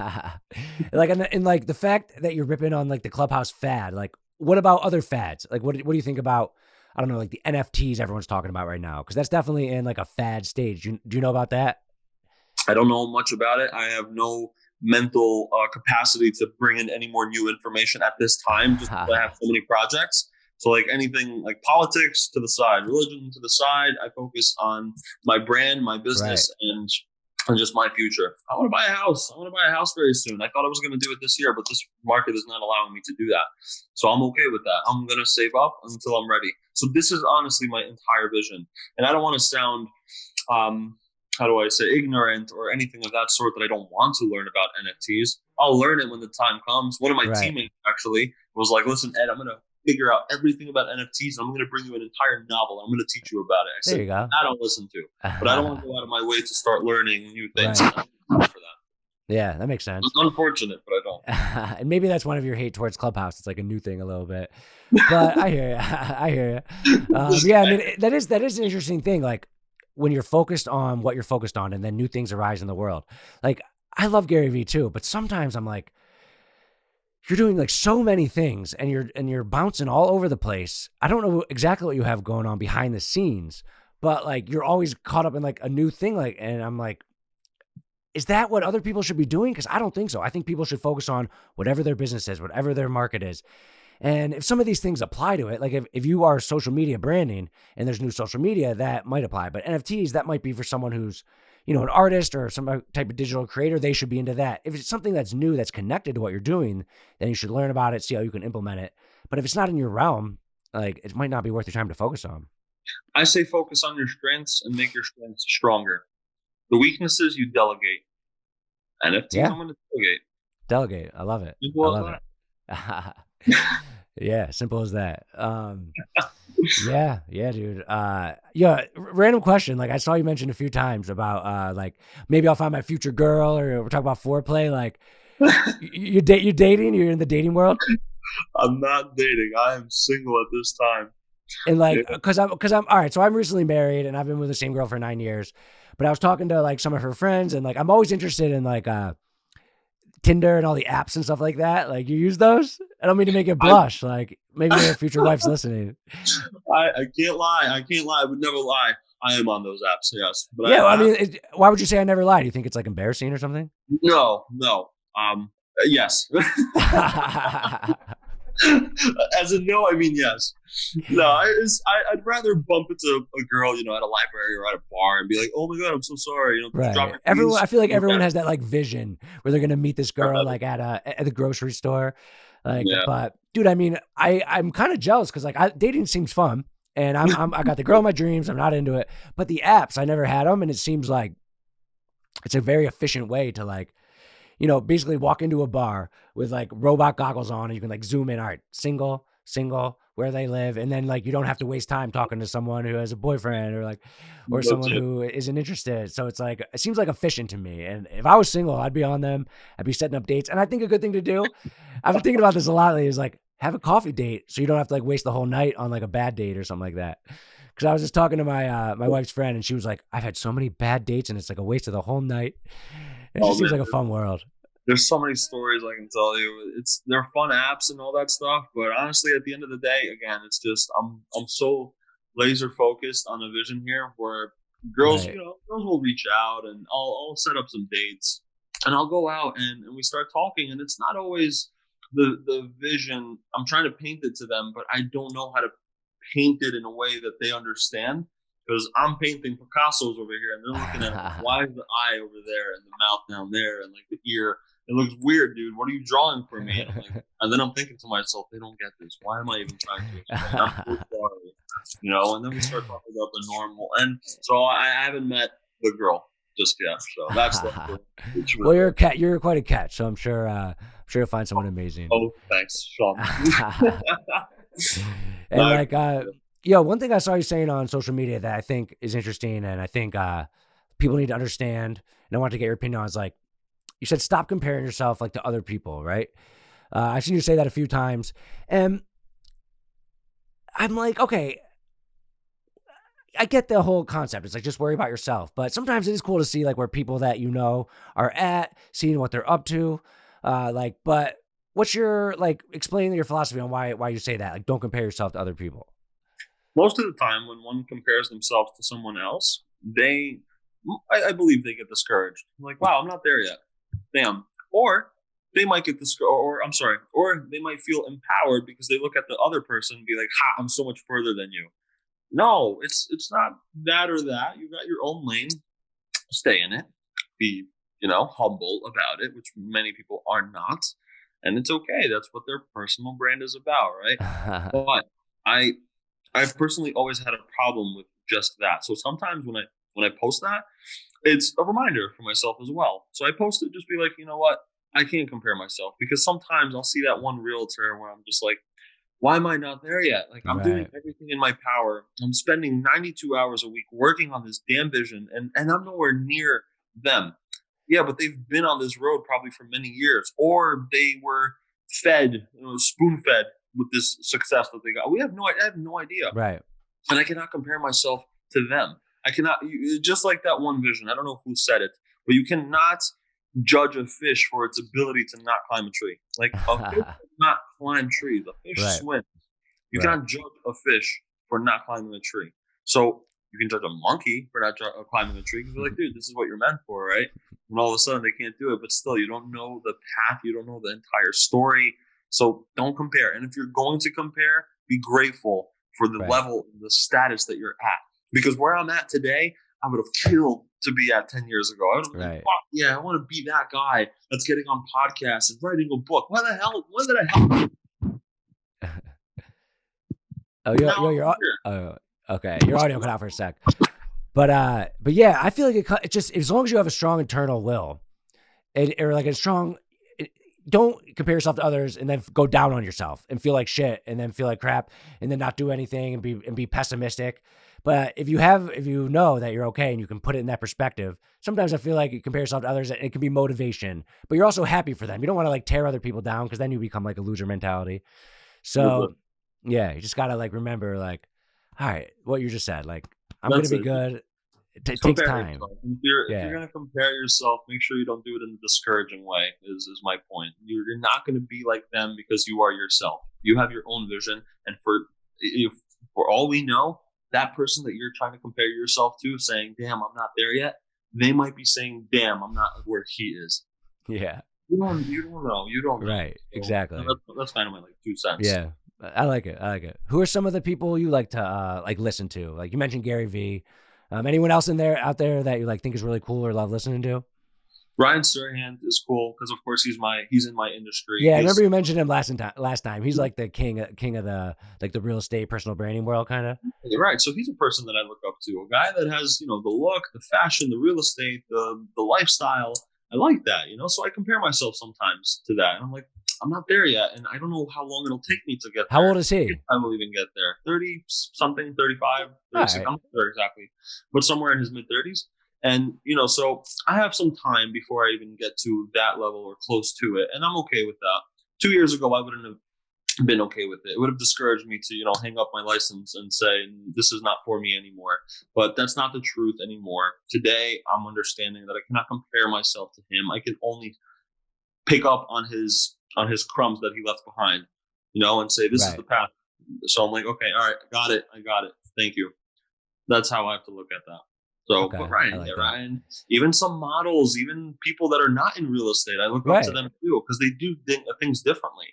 like, and like the fact that you're ripping on like the Clubhouse fad, like what about other fads? Like, what do you think about, I don't know, like the NFTs everyone's talking about right now? Cause that's definitely in like a fad stage. Do you know about that? I don't know much about it. I have no mental capacity to bring in any more new information at this time, just because I have so many projects. So like anything like politics to the side, religion to the side, I focus on my brand, my business, and just my future. I want to buy a house. I want to buy a house very soon. I thought I was going to do it this year, but this market is not allowing me to do that. So I'm okay with that. I'm going to save up until I'm ready. So this is honestly my entire vision. And I don't want to sound, how do I say, ignorant or anything of that sort, that I don't want to learn about NFTs. I'll learn it when the time comes. One of my teammates actually was like, listen, Ed, I'm going to figure out everything about NFTs. I'm going to bring you an entire novel. I'm going to teach you about it. I said, I don't listen to, but I don't want to go out of my way to start learning new things. For that. Yeah, that makes sense. It's unfortunate, but I don't. And maybe that's one of your hate towards Clubhouse. It's like a new thing a little bit, but I hear you. I hear you. Yeah, I mean, that is an interesting thing. Like when you're focused on what you're focused on and then new things arise in the world. Like I love Gary Vee too, but sometimes I'm like, you're doing like so many things and you're bouncing all over the place. I don't know exactly what you have going on behind the scenes, but like you're always caught up in like a new thing. Like, and I'm like, is that what other people should be doing? Because I don't think so. I think people should focus on whatever their business is, whatever their market is. And if some of these things apply to it, like if you are social media branding and there's new social media, that might apply. But NFTs, that might be for someone who's, you know, an artist or some type of digital creator. They should be into that. If it's something that's new, that's connected to what you're doing, then you should learn about it, see how you can implement it. But if it's not in your realm, like it might not be worth your time to focus on. I say focus on your strengths and make your strengths stronger. The weaknesses you delegate. NFTs, I'm going to delegate. Delegate. I love it. Simple I love it. Yeah, simple as that. Yeah, dude. Yeah, random question. Like I saw you mention a few times about like maybe I'll find my future girl, or we're talking about foreplay. Like you dating? You're in the dating world? I'm not dating. I am single at this time. And like, cause I'm all right. So I'm recently married and I've been with the same girl for 9 years, but I was talking to like some of her friends and like, I'm always interested in like, Tinder and all the apps and stuff like that. Like you use those? I don't mean to make you blush. Like maybe your future wife's listening. I can't lie. I would never lie. I am on those apps. Yes. But yeah. I mean, why would you say I never lie? Do you think it's like embarrassing or something? No. Yes. As in no, I mean yes. No, I'd rather bump into a girl, you know, at a library or at a bar and be like, "Oh my god, I'm so sorry," you know. Right. Everyone, I feel like everyone has that like vision where they're gonna meet this girl like at the grocery store, like. Yeah. But dude, I mean, I'm kind of jealous because like dating seems fun, and I got the girl of my dreams. I'm not into it, but the apps I never had them, and it seems like it's a very efficient way to like, you know, basically walk into a bar with like robot goggles on and you can like zoom in. All right, single, where they live. And then like, you don't have to waste time talking to someone who has a boyfriend or like, or someone who isn't interested. So it's like, it seems like efficient to me. And if I was single, I'd be on them. I'd be setting up dates. And I think a good thing to do, I've been thinking about this a lot lately, is like have a coffee date. So you don't have to like waste the whole night on like a bad date or something like that. Cause I was just talking to my, my wife's friend and she was like, I've had so many bad dates and it's like a waste of the whole night. It just seems like a fun world. There's so many stories I can tell you. They're fun apps and all that stuff, but honestly, at the end of the day, again, it's just I'm so laser focused on a vision here where girls, you know, girls will reach out and I'll set up some dates and I'll go out and we start talking, and it's not always the vision. I'm trying to paint it to them, but I don't know how to paint it in a way that they understand. Because I'm painting Picasso's over here, and they're looking at why is the eye over there and the mouth down there and like the ear. It looks weird, dude. What are you drawing for me? And then I'm thinking to myself, they don't get this. Why am I even trying to explain? I'm so sorry. You know, and then we start talking about the normal. And so I haven't met the girl. just yet. So that's Well, you're a cat. You're quite a catch. So I'm sure you'll find someone amazing. Oh, thanks, Sean. And like, one thing I saw you saying on social media that I think is interesting, and I think people need to understand, and I want to get your opinion on, is like, you said stop comparing yourself like to other people, right? I've seen you say that a few times, and I'm like, okay, I get the whole concept. It's like, just worry about yourself. But sometimes it is cool to see like where people that you know are at, seeing what they're up to. But what's your, like, explain your philosophy on why you say that? Like, don't compare yourself to other people. Most of the time, when one compares themselves to someone else, I believe they get discouraged. Like, wow, I'm not there yet. Damn. Or they might get discouraged, or they might feel empowered because they look at the other person and be like, ha, I'm so much further than you. No, it's not that or that. You got your own lane. Stay in it. Be, humble about it, which many people are not. And it's okay. That's what their personal brand is about, right? But I've personally always had a problem with just that. So sometimes when I post that, it's a reminder for myself as well. So I post it, just be like, you know what? I can't compare myself, because sometimes I'll see that one realtor where I'm just like, why am I not there yet? Like, I'm doing everything in my power. I'm spending 92 hours a week working on this damn vision, and I'm nowhere near them. Yeah, but they've been on this road probably for many years, or they were fed, spoon fed with this success that they got. I have no idea. Right. And I cannot compare myself to them. I cannot, just like that one vision. I don't know who said it, but you cannot judge a fish for its ability to not climb a tree. Like, a fish does not climb trees. A fish swims. You cannot judge a fish for not climbing a tree. So you can judge a monkey for not climbing a tree, because you're like, dude, this is what you're meant for, right? And all of a sudden they can't do it, but still, you don't know the path. You don't know the entire story. So don't compare. And if you're going to compare, be grateful for the level, the status that you're at. Because where I'm at today, I would have killed to be at 10 years ago. I would have been like, fuck yeah, I want to be that guy that's getting on podcasts and writing a book. When did I help? Okay. Your audio cut out for a sec. But yeah, I feel like it just, as long as you have a strong internal will, or like a strong, don't compare yourself to others and then go down on yourself and feel like shit and then feel like crap and then not do anything and be pessimistic. But if you know that you're okay and you can put it in that perspective, sometimes I feel like you compare yourself to others and it can be motivation, but you're also happy for them. You don't want to like tear other people down, because then you become like a loser mentality. So yeah, you just got to like remember, like, all right, what you just said, like, I'm going to be good. It takes time. If you're going to compare yourself, make sure you don't do it in a discouraging way, is my point. You're not going to be like them, because you are yourself. You have your own vision. And for all we know, that person that you're trying to compare yourself to, saying, damn, I'm not there yet, they might be saying, damn, I'm not where he is. Yeah. You don't know. You don't know. Right. So, exactly. That's kind of my 2 cents. Yeah. I like it. Who are some of the people you like to like listen to? Like, you mentioned Gary Vee. Anyone else out there that you like think is really cool or love listening to? Ryan Serhant is cool, because of course he's in my industry. Yeah, I remember you mentioned him last time. He's like the king of the, like, the real estate personal branding world, kind of. Right. So he's a person that I look up to, a guy that has, the look, the fashion, the real estate, the lifestyle. I like that, So I compare myself sometimes to that. And I'm like, I'm not there yet, and I don't know how long it'll take me to get there. How old is he? I will even get there. 30 something, 35, 36. Right. I'm not sure exactly, but somewhere in his mid 30s. And, so I have some time before I even get to that level or close to it. And I'm okay with that. 2 years ago, I wouldn't have been okay with it. It would have discouraged me to, hang up my license and say, this is not for me anymore. But that's not the truth anymore. Today, I'm understanding that I cannot compare myself to him. I can only pick up on his crumbs that he left behind, and say, this is the path. So I'm like, okay, all right, I got it. Thank you. That's how I have to look at that. So, but Ryan, even some models, even people that are not in real estate, I look up to them too, because they do things differently,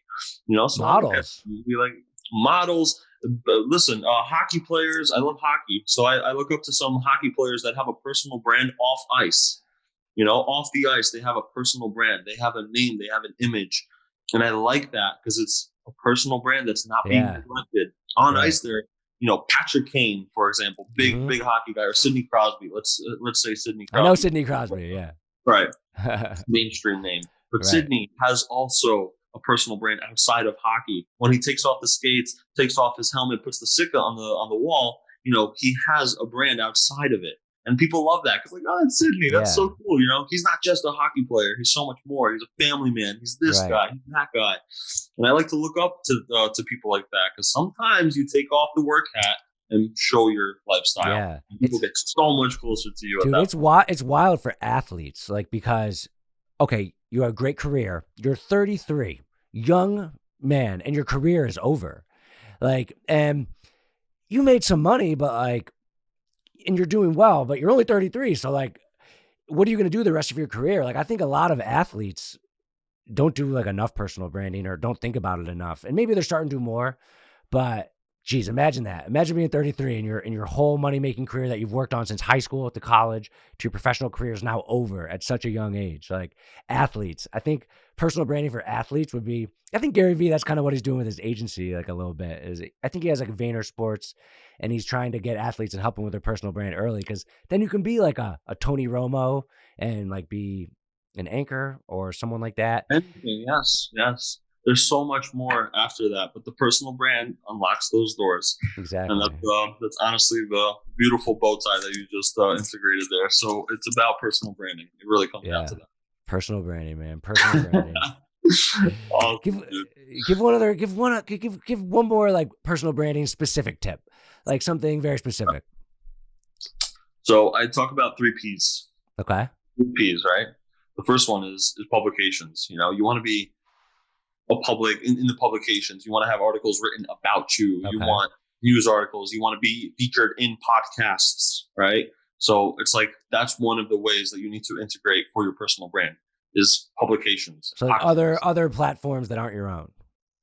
So models, be like models. Listen, hockey players. I love hockey, so I look up to some hockey players that have a personal brand off ice. Off the ice, they have a personal brand. They have a name. They have an image, and I like that because it's a personal brand that's not being neglected. On ice, Patrick Kane, for example, big hockey guy, or Sidney Crosby. Let's say Sidney Crosby. I know Sidney Crosby, yeah. Right. Mainstream name. But Right. Sidney has also a personal brand outside of hockey. When he takes off the skates, takes off his helmet, puts the Sika on the wall, he has a brand outside of it. And people love that because, it's Sidney. That's so cool. He's not just a hockey player. He's so much more. He's a family man. He's this guy. He's that guy. And I like to look up to people like that because sometimes you take off the work hat and show your lifestyle. Yeah. And people get so much closer to you. Dude, it's wild for athletes, because, okay, you have a great career. You're 33, young man, and your career is over. And you made some money, but and you're doing well, but you're only 33. So what are you going to do the rest of your career? I think a lot of athletes don't do enough personal branding or don't think about it enough. And maybe they're starting to do more, but geez, imagine that. Imagine being 33 and your whole money-making career that you've worked on since high school to college to your professional career is now over at such a young age. Athletes, I think personal branding for athletes would be, I think Gary Vee, that's kind of what he's doing with his agency, a little bit. I think he has Vayner Sports, and he's trying to get athletes and help them with their personal brand early, because then you can be a Tony Romo and be an anchor or someone like that. Anything, yes. There's so much more after that, but the personal brand unlocks those doors. Exactly. And that's honestly the beautiful bow tie that you just integrated there. So it's about personal branding. It really comes down to that. Personal branding, man. Personal branding. Give one more personal branding specific tip, something very specific. So I talk about 3 P's. Okay. 3 P's, right? The first one is publications. You want to be a public in the publications. You want to have articles written about you. Okay. You want news articles. You want to be featured in podcasts, right? So it's that's one of the ways that you need to integrate for your personal brand is publications. So other platforms that aren't your own.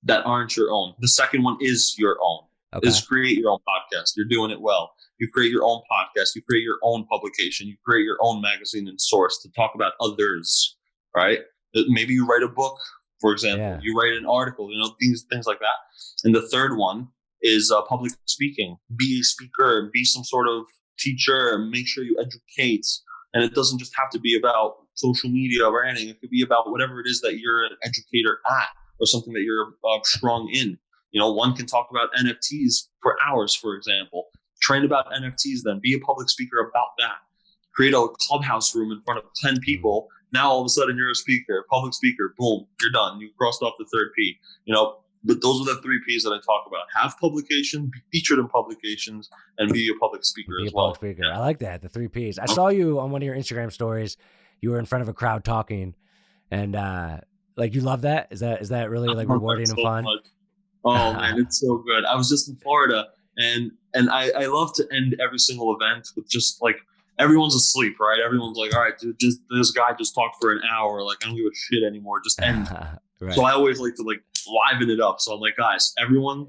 That aren't your own. The second one is your own. Okay. Is create your own podcast. You're doing it well. You create your own podcast. You create your own publication. You create your own magazine and source to talk about others, right? Maybe you write a book, for example. Yeah. You write an article, things like that. And the third one is public speaking. Be a speaker. Be some sort of teacher. Make sure you educate. And it doesn't just have to be about social media branding. It could be about whatever it is that you're an educator at or something that you're strong in. One can talk about NFTs for hours, for example. Train about NFTs, then be a public speaker about that. Create a Clubhouse room in front of 10 people. Now, all of a sudden, you're a speaker, public speaker. Boom, you're done. You crossed off the 3rd P. But those are the 3 P's that I talk about. Have publication, be featured in publications, and be a public speaker as well. Public speaker. I like that, the 3 P's. I saw you on one of your Instagram stories. You were in front of a crowd talking, and you love that? Is that really rewarding and fun? Much. Oh man, it's so good. I was just in Florida, and I love to end every single event with just everyone's asleep, right? Everyone's all right, dude, this guy just talked for an hour. I don't give a shit anymore. Just end. Right. So I always like to liven it up. So I'm guys, everyone,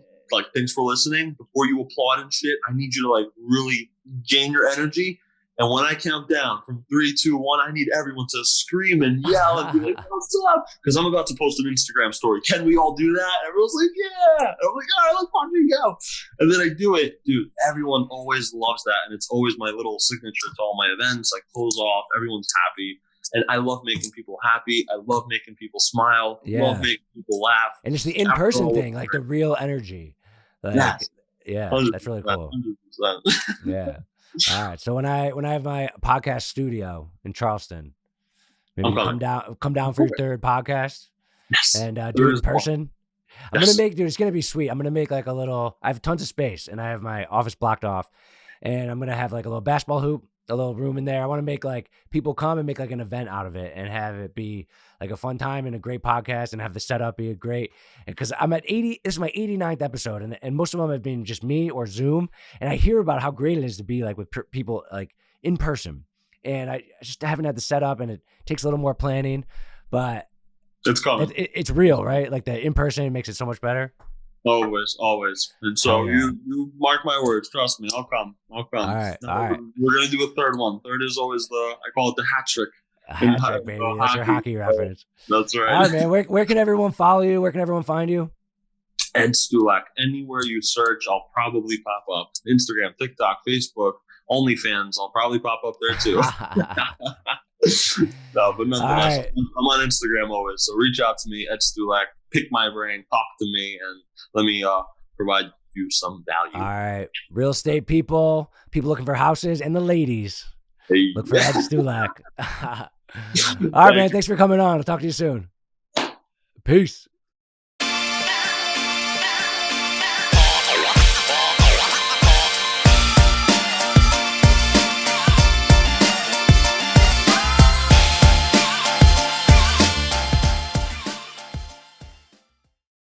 thanks for listening. Before you applaud and shit, I need you to really gain your energy. And when I count down from 3, 2, 1, I need everyone to scream and yell and be what's up? Because I'm about to post an Instagram story. Can we all do that? Everyone's yeah. And I'm all right, let's fucking go. And then I do it. Dude, everyone always loves that. And it's always my little signature to all my events. I close off. Everyone's happy. And I love making people happy. I love making people smile. I love making people laugh. And it's the in-person thing, the real energy. Yes. Yeah, that's really cool. 100%. Yeah. All right. So when I have my podcast studio in Charleston, maybe you come down for your 3rd podcast. Yes. And do it in person. I'm gonna make, dude, it's gonna be sweet. I'm gonna make I have tons of space and I have my office blocked off, and I'm gonna have a little basketball hoop, a little room in there. I want to make people come and make an event out of it and have it be a fun time and a great podcast and have the setup be a great, because I'm at 80, this is my 89th episode and most of them have been just me or Zoom. And I hear about how great it is to be with people in person. And I just haven't had the setup, and it takes a little more planning, but it's coming. It's real, right? The in-person makes it so much better. Always. And so you mark my words. Trust me, I'll come. All right. We're going to do a 3rd one. 3rd is always I call it the hat trick. A hat trick, baby. That's your hockey reference. That's right. All right, man. Where can everyone follow you? Where can everyone find you? Ed Stulak. Anywhere you search, I'll probably pop up. Instagram, TikTok, Facebook, OnlyFans. I'll probably pop up there too. No, but nonetheless, right. I'm on Instagram always. So reach out to me, Ed Stulak. Pick my brain, talk to me, and let me provide you some value. All right. Real estate people looking for houses, and the ladies. Hey. Look for Ed Stulak. All right, man. Thanks for coming on. I'll talk to you soon. Peace.